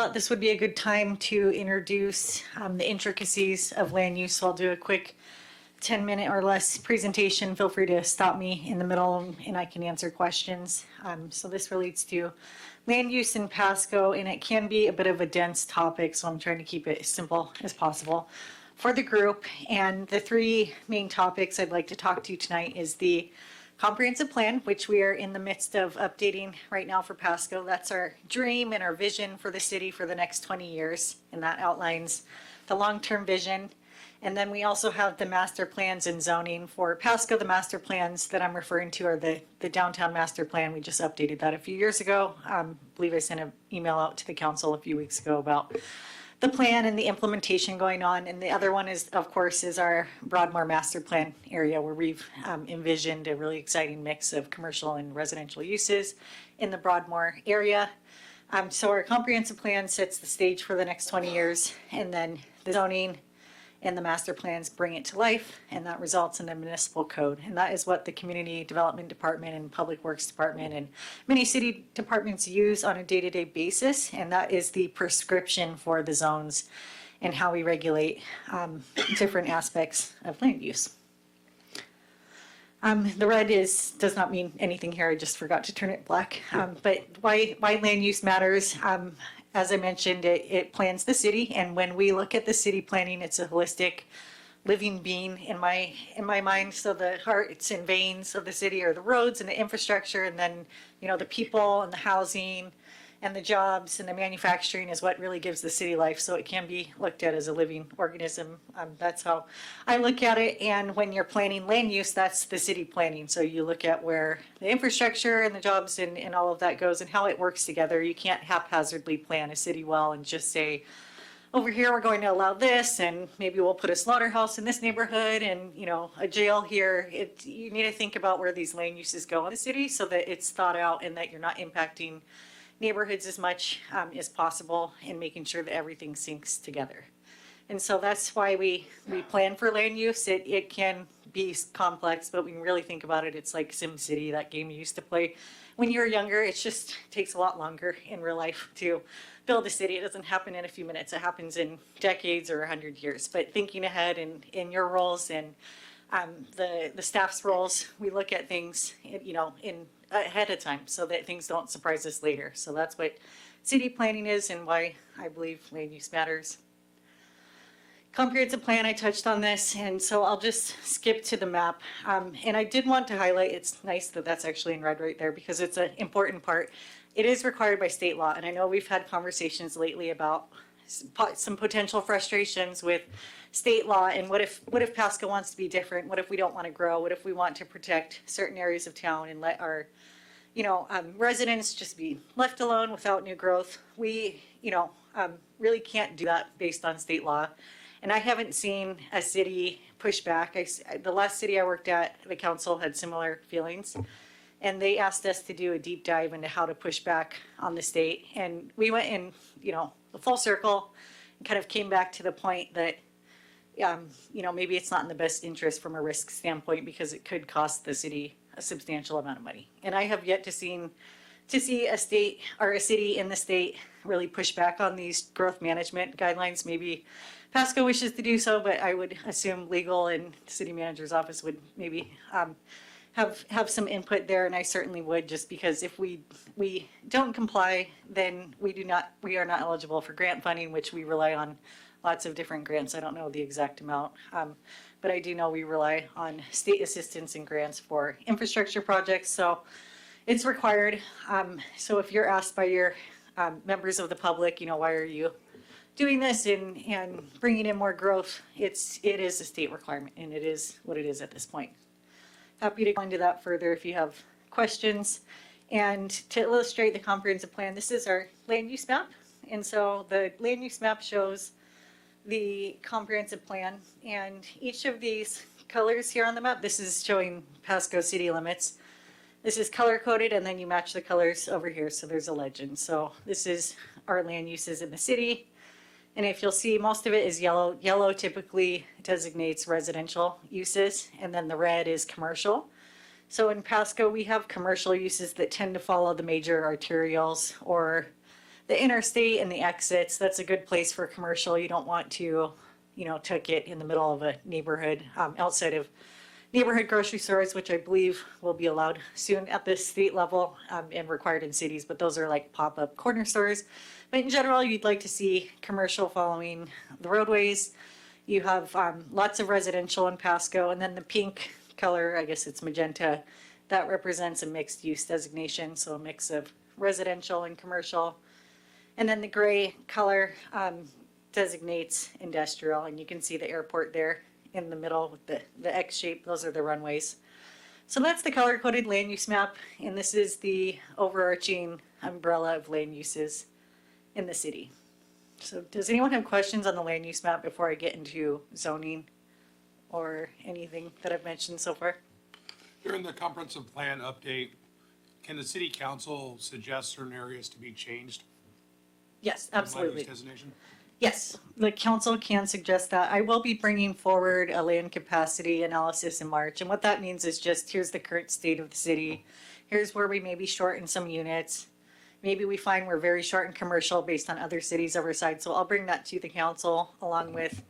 thought this would be a good time to introduce the intricacies of land use. So I'll do a quick 10-minute or less presentation. Feel free to stop me in the middle and I can answer questions. So this relates to land use in Pasco, and it can be a bit of a dense topic, so I'm trying to keep it as simple as possible for the group. And the three main topics I'd like to talk to you tonight is the comprehensive plan, which we are in the midst of updating right now for Pasco. That's our dream and our vision for the city for the next 20 years, and that outlines the long-term vision. And then we also have the master plans and zoning for Pasco. The master plans that I'm referring to are the downtown master plan. We just updated that a few years ago. I believe I sent an email out to the council a few weeks ago about the plan and the implementation going on. And the other one is, of course, is our Broadmoor master plan area, where we've envisioned a really exciting mix of commercial and residential uses in the Broadmoor area. So our comprehensive plan sets the stage for the next 20 years, and then the zoning and the master plans bring it to life, and that results in a municipal code. And that is what the Community Development Department and Public Works Department and many city departments use on a day-to-day basis, and that is the prescription for the zones and how we regulate different aspects of land use. The red does not mean anything here. I just forgot to turn it black. But why land use matters? As I mentioned, it plans the city, and when we look at the city planning, it's a holistic living being in my mind. So the hearts and veins of the city are the roads and the infrastructure, and then the people and the housing and the jobs and the manufacturing is what really gives the city life. So it can be looked at as a living organism. That's how I look at it. And when you're planning land use, that's the city planning. So you look at where the infrastructure and the jobs and all of that goes and how it works together. You can't haphazardly plan a city well and just say, over here we're going to allow this, and maybe we'll put a slaughterhouse in this neighborhood and a jail here. You need to think about where these land uses go in the city so that it's thought out and that you're not impacting neighborhoods as much as possible, and making sure that everything syncs together. And so that's why we plan for land use. It can be complex, but when you really think about it, it's like SimCity, that game you used to play when you were younger. It just takes a lot longer in real life to build a city. It doesn't happen in a few minutes. It happens in decades or 100 years. But thinking ahead in your roles and the staff's roles, we look at things in ahead of time so that things don't surprise us later. So that's what city planning is and why I believe land use matters. Comprehensive plan, I touched on this, and so I'll just skip to the map. And I did want to highlight, it's nice that that's actually in red right there because it's an important part. It is required by state law, and I know we've had conversations lately about some potential frustrations with state law and what if Pasco wants to be different? What if we don't want to grow? What if we want to protect certain areas of town and let our residents just be left alone without new growth? We really can't do that based on state law. And I haven't seen a city push back. The last city I worked at, the council had similar feelings, and they asked us to do a deep dive into how to push back on the state. And we went in, a full circle and kind of came back to the point that, maybe it's not in the best interest from a risk standpoint because it could cost the city a substantial amount of money. And I have yet to see a state or a city in the state really push back on these growth management guidelines. Maybe Pasco wishes to do so, but I would assume legal and the city manager's office would maybe have some input there, and I certainly would, just because if we don't comply, then we are not eligible for grant funding, which we rely on lots of different grants. I don't know the exact amount, but I do know we rely on state assistance and grants for infrastructure projects, so it's required. So if you're asked by your members of the public, why are you doing this and bringing in more growth, it is a state requirement, and it is what it is at this point. Happy to go into that further if you have questions. And to illustrate the comprehensive plan, this is our land use map. And so the land use map shows the comprehensive plan, and each of these colors here on the map, this is showing Pasco city limits. This is color coded, and then you match the colors over here, so there's a legend. So this is our land uses in the city. And if you'll see, most of it is yellow. Yellow typically designates residential uses, and then the red is commercial. So in Pasco, we have commercial uses that tend to follow the major arterials or the interstate and the exits, that's a good place for commercial. You don't want to, tuck it in the middle of a neighborhood, outside of neighborhood grocery stores, which I believe will be allowed soon at the state level, and required in cities, but those are like pop-up corner stores. But in general, you'd like to see commercial following the roadways. You have lots of residential in Pasco, and then the pink color, I guess it's magenta, that represents a mixed use designation, so a mix of residential and commercial. And then the gray color designates industrial, and you can see the airport there in the middle with the X shape. Those are the runways. So that's the color-coded land use map, and this is the overarching umbrella of land uses in the city. So does anyone have questions on the land use map before I get into zoning or anything that I've mentioned so far? During the comprehensive plan update, can the city council suggest certain areas to be changed? Yes, in land use absolutely. designation? Yes, the council can suggest that. I will be bringing forward a land capacity analysis in March. And what that means is just, here's the current state of the city. Here's where we may be short in some units. Maybe we find we're very short in commercial based on other cities overside. So I'll bring that to the council along with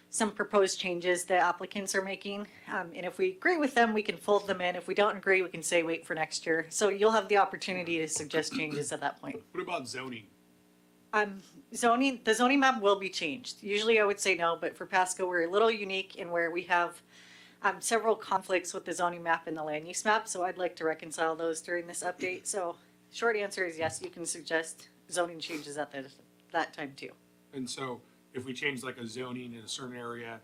some proposed changes the applicants are making. And if we agree with them, we can fold them in. If we don't agree, we can say wait for next year. So you'll have the opportunity to suggest changes at that point. What about zoning? The zoning map will be changed. Usually I would say no, but for Pasco, we're a little unique in where we have several conflicts with the zoning map and the land use map. So I'd like to reconcile those during this update. So short answer is yes, you can suggest zoning changes at that time too. And so if we change like a zoning in a certain area,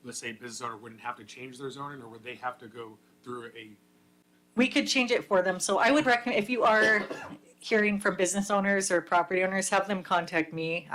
let's say business owner wouldn't have to change their zoning, or would they have to go through We could change it for them. So I would recommend, if you are hearing from business owners or property owners, have them contact me.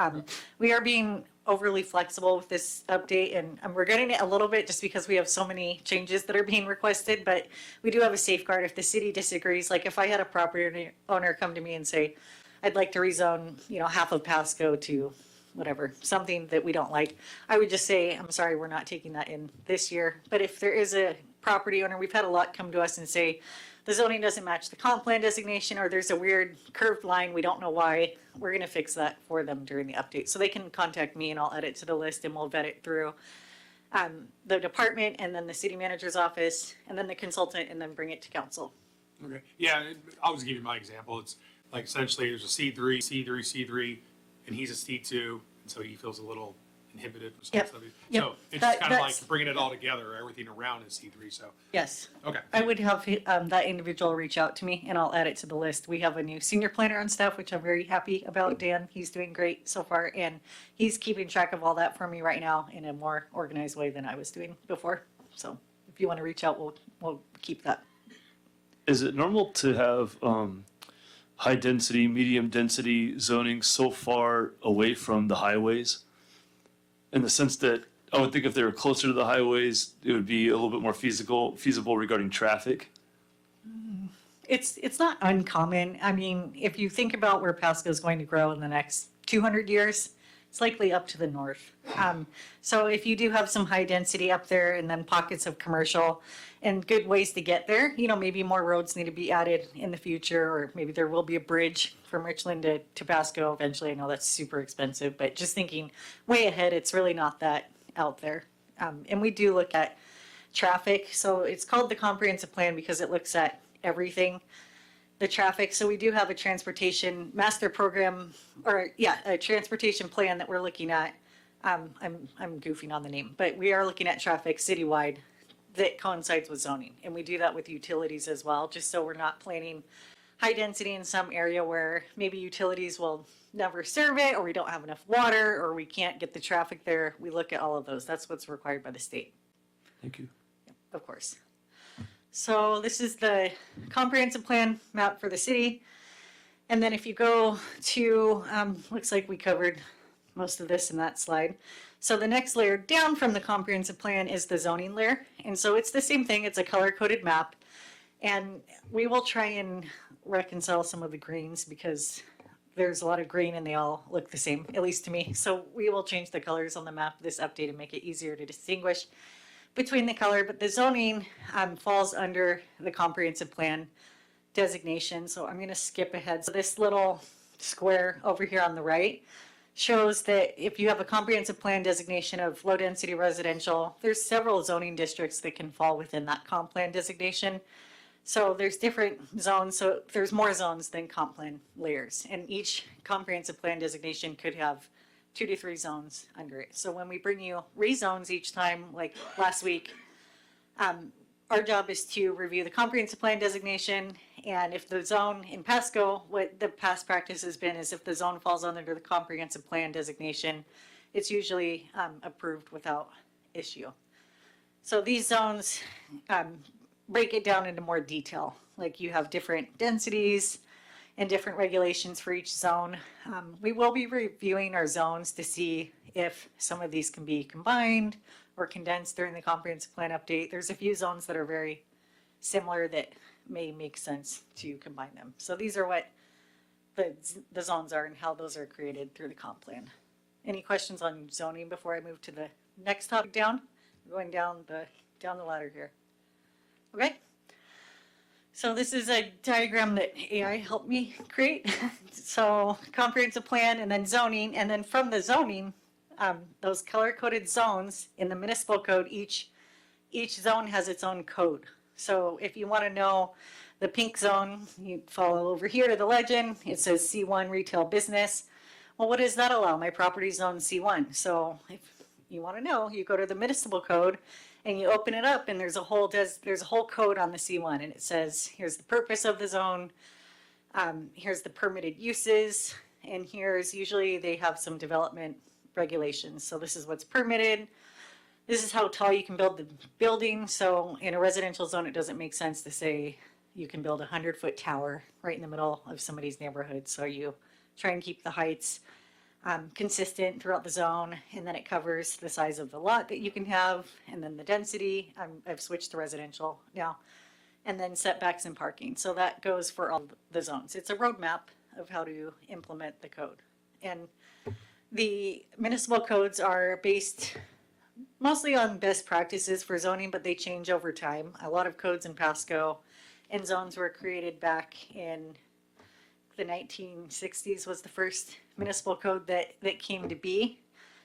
We are being overly flexible with this update, and we're getting it a little bit just because we have so many changes that are being requested, but we do have a safeguard if the city disagrees. Like if I had a property owner come to me and say, I'd like to rezone, half of Pasco to whatever, something that we don't like, I would just say, I'm sorry, we're not taking that in this year. But if there is a property owner, we've had a lot come to us and say, the zoning doesn't match the comp plan designation, or there's a weird curved line, we don't know why, we're gonna fix that for them during the update. So they can contact me and I'll add it to the list and we'll vet it through the department and then the city manager's office and then the consultant and then bring it to council. Okay, yeah, I'll just give you my example. It's like essentially there's a C3, C3, and he's a C2, and so he feels a little inhibited for some Yep. stuff. Yep. So it's That- kind of like that's- bringing it all together, everything around is C3, so, Yes. okay. I would have that individual reach out to me and I'll add it to the list. We have a new senior planner on staff, which I'm very happy about. Dan, he's doing great so far and he's keeping track of all that for me right now in a more organized way than I was doing before. So if you want to reach out, we'll keep that. Is it normal to have high density, medium density zoning so far away from the highways? In the sense that I would think if they were closer to the highways, it would be a little bit more feasible regarding traffic. It's not uncommon. I mean, if you think about where Pasco is going to grow in the next 200 years, it's likely up to the north. So if you do have some high density up there and then pockets of commercial and good ways to get there, maybe more roads need to be added in the future, or maybe there will be a bridge from Richland to Pasco eventually. I know that's super expensive, but just thinking way ahead, it's really not that out there. And we do look at traffic. So it's called the comprehensive plan because it looks at everything. The traffic. So we do have a transportation master program, a transportation plan that we're looking at. I'm goofing on the name, but we are looking at traffic citywide that coincides with zoning. And we do that with utilities as well, just so we're not planning high density in some area where maybe utilities will never serve it, or we don't have enough water, or we can't get the traffic there. We look at all of those. That's what's required by the state. Thank you. Of course. So this is the comprehensive plan map for the city. And then if you go to, looks like we covered most of this in that slide. So the next layer down from the comprehensive plan is the zoning layer. And so it's the same thing. It's a color-coded map. And we will try and reconcile some of the greens because there's a lot of green and they all look the same, at least to me. So we will change the colors on the map, this update, and make it easier to distinguish between the color. But the zoning falls under the comprehensive plan designation. So I'm going to skip ahead. So this little square over here on the right shows that if you have a comprehensive plan designation of low density residential, there's several zoning districts that can fall within that comp plan designation. So there's different zones, so there's more zones than comp plan layers, and each comprehensive plan designation could have 2 to 3 zones under it. So when we bring you rezones each time, like last week, our job is to review the comprehensive plan designation, and if the zone in Pasco, what the past practice has been is if the zone falls under the comprehensive plan designation, it's usually approved without issue. So these zones break it down into more detail. Like you have different densities and different regulations for each zone. We will be reviewing our zones to see if some of these can be combined or condensed during the comprehensive plan update. There's a few zones that are very similar that may make sense to combine them. So these are what the zones are and how those are created through the comp plan. Any questions on zoning before I move to the next topic down? We're going down the ladder here. Okay, so this is a diagram that AI helped me create. So comprehensive plan and then zoning, and then from the zoning, those color-coded zones in the municipal code, each zone has its own code. So if you want to know the pink zone, you follow over here to the legend. It says C1 retail business. Well, what does that allow? My property zone C1. So if you want to know, you go to the municipal code and you open it up, and there's a whole code on the C1, and it says here's the purpose of the zone, here's the permitted uses, and here's usually they have some development regulations. So this is what's permitted. This is how tall you can build the building. So in a residential zone, it doesn't make sense to say you can build a 100-foot tower right in the middle of somebody's neighborhood. So you try and keep the heights consistent throughout the zone, and then it covers the size of the lot that you can have, and then the density. I've switched to residential now, and then setbacks and parking. So that goes for all the zones. It's a roadmap of how to implement the code. And the municipal codes are based mostly on best practices for zoning, but they change over time. A lot of codes in Pasco and zones were created back in the 1960s was the first municipal code that came to be.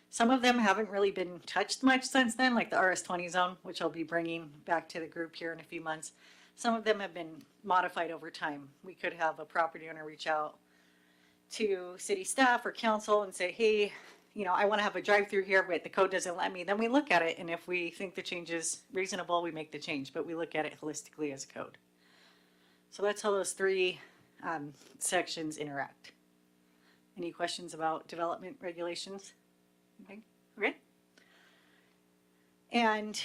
Some of them haven't really been touched much since then, like the RS-20 zone, which I'll be bringing back to the group here in a few months. Some of them have been modified over time. We could have a property owner reach out to city staff or council and say, hey, you know, I want to have a drive-through here, but the code doesn't let me. Then we look at it, and if we think the change is reasonable, we make the change, but we look at it holistically as a code. So that's how those three sections interact. Any questions about development regulations? Okay. And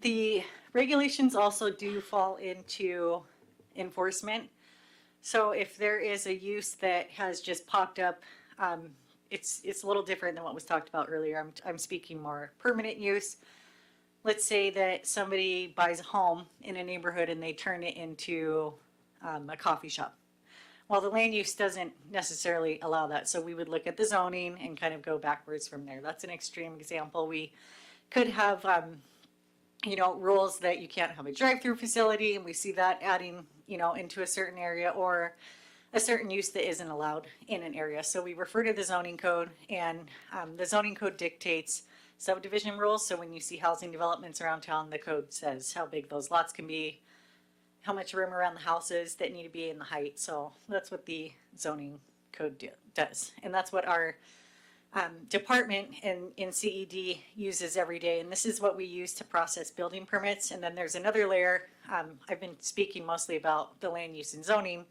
the regulations also do fall into enforcement. So if there is a use that has just popped up, it's a little different than what was talked about earlier. I'm speaking more permanent use. Let's say that somebody buys a home in a neighborhood and they turn it into a coffee shop. Well, the land use doesn't necessarily allow that, so we would look at the zoning and kind of go backwards from there. That's an extreme example. We could have, rules that you can't have a drive-through facility, and we see that adding, into a certain area, or a certain use that isn't allowed in an area. So we refer to the zoning code, and the zoning code dictates subdivision rules. So when you see housing developments around town, the code says how big those lots can be, how much room around the houses that need to be in the height. So that's what the zoning code does. And that's what our department in CED uses every day. And this is what we use to process building permits. And then there's another layer. I've been speaking mostly about the land use and zoning.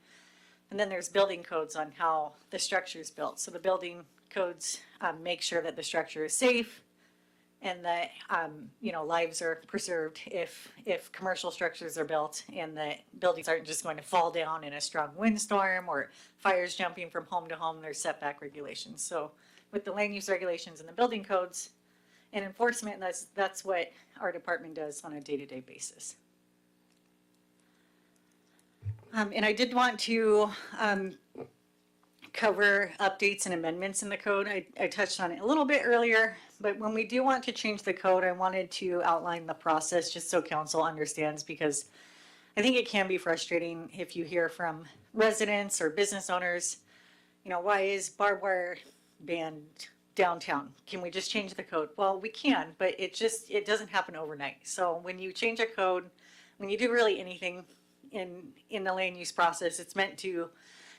And then there's building codes on how the structure is built. So the building codes make sure that the structure is safe, and that lives are preserved if commercial structures are built, and that buildings aren't just going to fall down in a strong windstorm or fires jumping from home to home. There's setback regulations. So with the land use regulations and the building codes and enforcement, that's what our department does on a day-to-day basis. And I did want to cover updates and amendments in the code. I touched on it a little bit earlier, but when we do want to change the code, I wanted to outline the process just so council understands, because I think it can be frustrating if you hear from residents or business owners, you know, why is barbed wire banned downtown? Can we just change the code? Well, we can, but it doesn't happen overnight. So when you change a code, when you do really anything in the land use process, it's meant to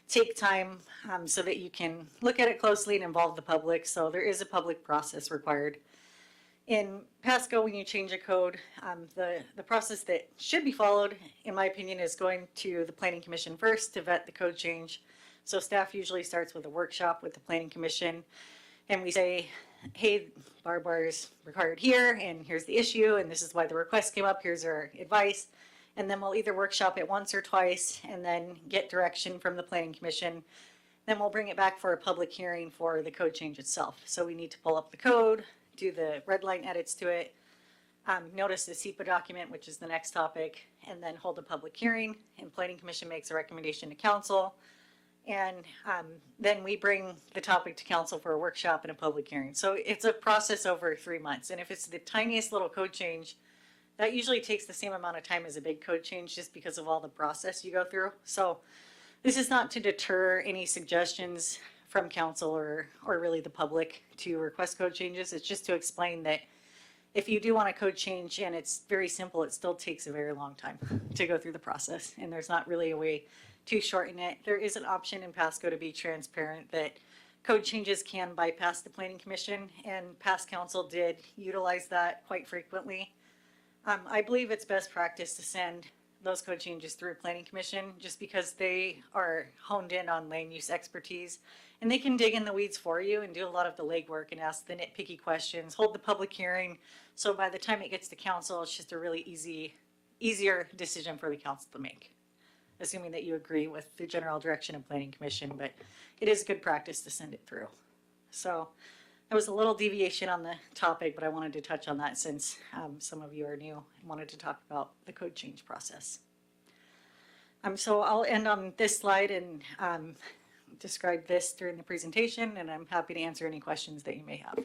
take time so that you can look at it closely and involve the public. So there is a public process required. In Pasco, when you change a code, the process that should be followed, in my opinion, is going to the Planning Commission first to vet the code change. So staff usually starts with a workshop with the Planning Commission, and we say, hey, barbed wire is required here, and here's the issue, and this is why the request came up, here's our advice. And then we'll either workshop it once or twice and then get direction from the Planning Commission. Then we'll bring it back for a public hearing for the code change itself. So we need to pull up the code, do the red line edits to it, notice the SEPA document, which is the next topic, and then hold a public hearing, and Planning Commission makes a recommendation to council. And then we bring the topic to council for a workshop and a public hearing. So it's a process over 3 months. And if it's the tiniest little code change, that usually takes the same amount of time as a big code change just because of all the process you go through. So this is not to deter any suggestions from council or really the public to request code changes. It's just to explain that if you do want a code change and it's very simple, it still takes a very long time to go through the process. And there's not really a way to shorten it. There is an option in Pasco to be transparent that code changes can bypass the Planning Commission, and past council did utilize that quite frequently. I believe it's best practice to send those code changes through Planning Commission just because they are honed in on land use expertise, and they can dig in the weeds for you and do a lot of the legwork and ask the nitpicky questions, hold the public hearing. So by the time it gets to council, it's just a really easier decision for the council to make, assuming that you agree with the general direction of Planning Commission, but it is good practice to send it through. So that was a little deviation on the topic, but I wanted to touch on that since some of you are new and wanted to talk about the code change process. So I'll end on this slide and describe this during the presentation, and I'm happy to answer any questions that you may have.